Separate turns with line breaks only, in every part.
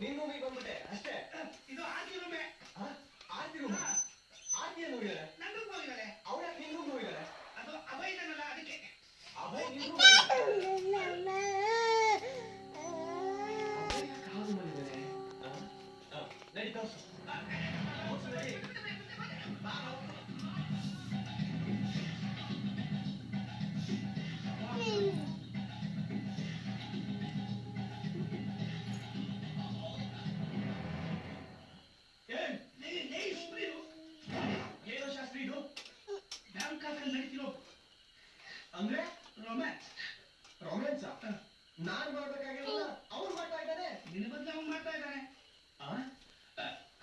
ನೀನ್ ರೂಮಿಗೆ ಬಂದ್ಬಿಟ್ಟೆ ಅಷ್ಟೇ.
ಇದು ಆರ್ತಿ ರೂಮೆ.
ಆರ್ತಿ ರೂಮ್? ಆರ್ತಿ ಏನು ಹೋಗಿದ್ದಾರೆ?
ನನ್ನ ರೂಮ್ ಹೋಗಿದ್ದಾರೆ.
ಅವಳ ನಿನ್ ರೂಮ್ ಹೋಗಿದ್ದಾರೆ?
ಅದು ಅಭಯ್ ಇದನ್ನಲ್ಲ ಅದಕ್ಕೆ.
ಅಭಯ್ ನಿನ್ ರೂಮ್ ನಡಿ ತೋರ್ಸು. ನಡಿ. ಏನೋ ಶಾಸ್ತ್ರಿ ಇದು?
ಬ್ಯಾಂಕಾಕಲ್ಲಿ ನಡೀತಿರೋ
ಅಂದ್ರೆ
ರೊಮ್ಯಾನ್ಸ್.
ರೊಮ್ಯಾನ್ಸಾ? ನಾನ್ ಮಾಡ್ಬೇಕಾಗಿಲ್ಲ, ಅವ್ರು ಮಾಡ್ತಾ ಇದ್ದಾನೆ.
ನಿನ್ನ ಬದಲು ಅವ್ನು ಮಾಡ್ತಾ ಇದ್ದಾನೆ.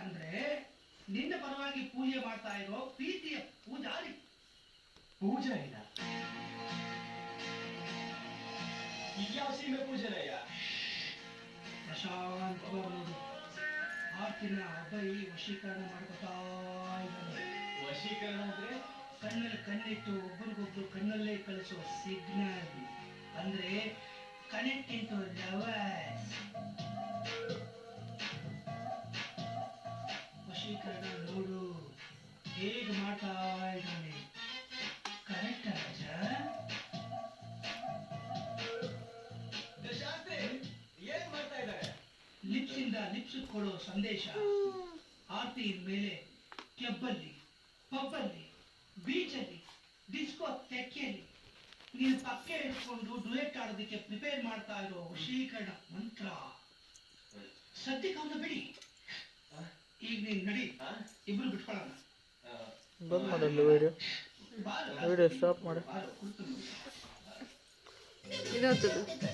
ಅಂದ್ರೆ ನಿನ್ನ ಪರವಾಗಿ ಪೂಜೆ ಮಾಡ್ತಾ ಇರೋ ಪ್ರೀತಿಯ ಪೂಜಾರಿ.
ಪೂಜಾ ಇಲ್ಲ, ಇದ್ಯಾವ ಸೀಮೆ ಪೂಜೆನಯ್ಯ?
ಪ್ರಶಾಂತವಾಗುವುದು. ಆರ್ತಿನ ಅಭಯ್ ವಶೀಕರಣ ಮಾಡ್ಕೊತಾ ಇದ್ದಾನೆ.
ವಶೀಕರಣ ಅಂದ್ರೆ
ಕಣ್ಣಲ್ಲಿ ಕಣ್ಣಿಟ್ಟು ಒಬ್ಬರಿಗೊಬ್ರು ಕಣ್ಣಲ್ಲೇ ಕಳಿಸುವ ಸಿಗ್ನಲ್. ಅಂದ್ರೆ ಕನೆಕ್ಟ್ ಇಂಟು ಲವರ್ಸ್. ವಶೀಕರಣ ನೋಡು ಹೇಗೆ ಮಾಡ್ತಾ ಇದ್ದಾನೆ. ಕರೆಕ್ಟ್ ರಾಜ?
ಶಾಸ್ತ್ರಿ ಏನ್ ಮಾಡ್ತಾ ಇದ್ದಾರೆ?
ಲಿಪ್ಸ್ ಇಂದ ಲಿಪ್ಸ್ ಕೊಡೋ ಸಂದೇಶ. ಆರ್ತಿ ಮೇಲೆ ಕ್ಲಬ್ಬಲ್ಲಿ, ಪಬ್ಬಲ್ಲಿ, ಬೀಚಲ್ಲಿ, ಡಿಸ್ಕೋ ತೆಕ್ಕೆಯಲ್ಲಿ ನೀನು ಪಕ್ಕೆ ಹಿಡ್ಕೊಂಡು ಡುಯೆಟ್ ಆಡೋದಕ್ಕೆ ಪ್ರಿಪೇರ್ ಮಾಡ್ತಾ ಇರೋ ವಶೀಕರಣ ಮಂತ್ರ. ಸದ್ಯಕ್ಕೆ ಅವನ್ನ ಬಿಡಿ. ಈಗ ನೀನ್ ನಡಿ, ಇಬ್ರು ಬಿಟ್ಕೊಳ್ಳೋಣ.
ಬಂದ್ ಮಾಡಲ್ಲ ವಿಡಿಯೋ ಸ್ಟಾಪ್ ಮಾಡಿ.
ಇದಾಗ್ತದೆ.